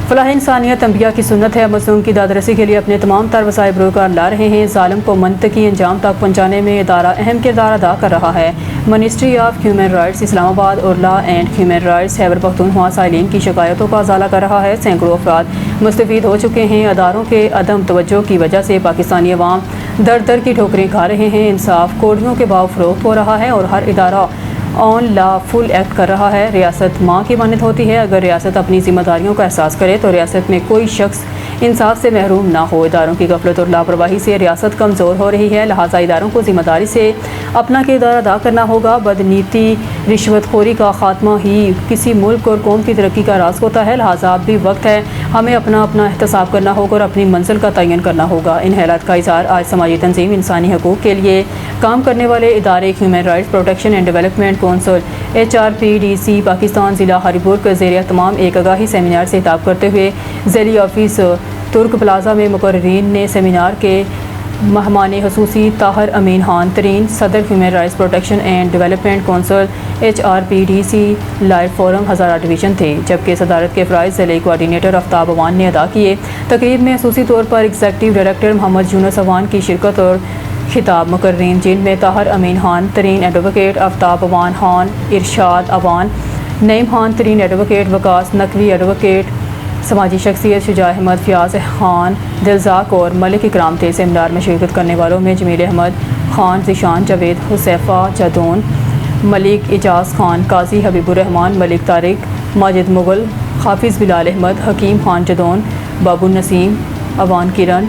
فلاح انسانیت انبیاء کی سنت ہے. مظلوم کی دادرسی کے لیے اپنے تمام تر وسائل بروکار لا رہے ہیں. ظالم کو منطقی انجام تک پہنچانے میں ادارہ اہم کردار ادا کر رہا ہے. منسٹری آف ہیومن رائٹس اسلام آباد اور law and human rights Khyber Pakhtunkhwa سائلین کی شکایتوں کا ازالہ کر رہا ہے. سینکڑوں افراد مستفید ہو چکے ہیں. اداروں کے عدم توجہ کی وجہ سے پاکستانی عوام در در کی ٹھوکریں کھا رہے ہیں. انصاف کوڑیوں کے باؤ فروخت ہو رہا ہے اور ہر ادارہ آن لا فل ایکٹ کر رہا ہے. ریاست ماں کی مانند ہوتی ہے. اگر ریاست اپنی ذمہ داریوں کا احساس کرے تو ریاست میں کوئی شخص انصاف سے محروم نہ ہو. اداروں کی غفلت اور لاپرواہی سے ریاست کمزور ہو رہی ہے. لہٰذا اداروں کو ذمہ داری سے اپنا کردار ادا کرنا ہوگا. بدنیتی رشوت خوری کا خاتمہ ہی کسی ملک اور قوم کی ترقی کا راز ہوتا ہے. لہٰذا اب بھی وقت ہے ہمیں اپنا احتساب کرنا ہوگا اور اپنی منزل کا تعین کرنا ہوگا. ان حالات کا اظہار آج سماجی تنظیم انسانی حقوق کے لیے کام کرنے والے ادارے human rights protection and development council HRPDC Pakistan ضلع ہری پور کے زیر اہتمام ایک آگاہی سیمینار سے خطاب کرتے ہوئے ذیلی آفس ترک پلازا میں مقررین نے سیمینار کے مہمان خصوصی طاہر امین خان ترین صدر human rights protection and development council HRPDC lawyer forum Hazara division تھے، جبکہ صدارت کے فرائض ضلعی کوآرڈینیٹر آفتاب اوان نے ادا کیے. تقریب میں خصوصی طور پر ایگزیکٹو ڈائریکٹر محمد یونس اوان کی شرکت اور خطاب. مقررین جن میں طاہر امین خان ترین ایڈوکیٹ، آفتاب اوان خان، ارشاد اوان، نعیم خان ترین ایڈوکیٹ، وکاس نقوی ایڈوکیٹ، سماجی شخصیت شجاع احمد، فیاض خان دلزاق اور ملک اکرام تھے. سیمینار میں شرکت کرنے والوں میں جمیل احمد خان، ذیشان جاوید، حذیفہ جادون، ملک اعجاز خان، قاضی حبیب الرحمان، ملک طارق، ماجد مغل، حافظ بلال احمد، حکیم خان جدون، بابو نسیم، اوان کرن،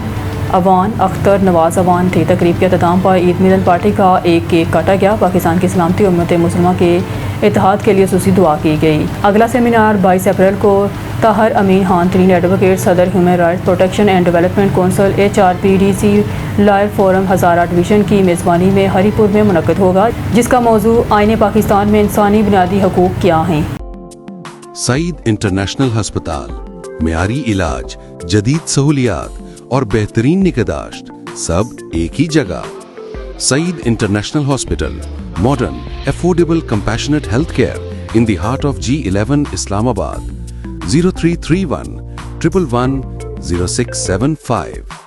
اوان اختر، نواز اوان تھے. تقریب کے اختتام پر عید ملن پارٹی کا ایک کیک کاٹا گیا. پاکستان کی سلامتی اور امت مسلمہ کے اتحاد کے لیے خصوصی دعا کی گئی. اگلا سیمینار 22 اپریل کو طاہر امین خان ترین ایڈوکیٹ صدر human rights protection and development council HRPDC lawyer forum Hazara division کی میزبانی میں ہری پور میں منعقد ہوگا، جس کا موضوع آئین پاکستان میں انسانی بنیادی حقوق کیا ہیں. سعید انٹرنیشنل ہسپتال، معیاری علاج، جدید سہولیات اور بہترین نگہداشت سب ایک ہی جگہ. Saeed international hospital, modern, affordable, compassionate health care in the heart of G11 Islamabad. 0331 111 0675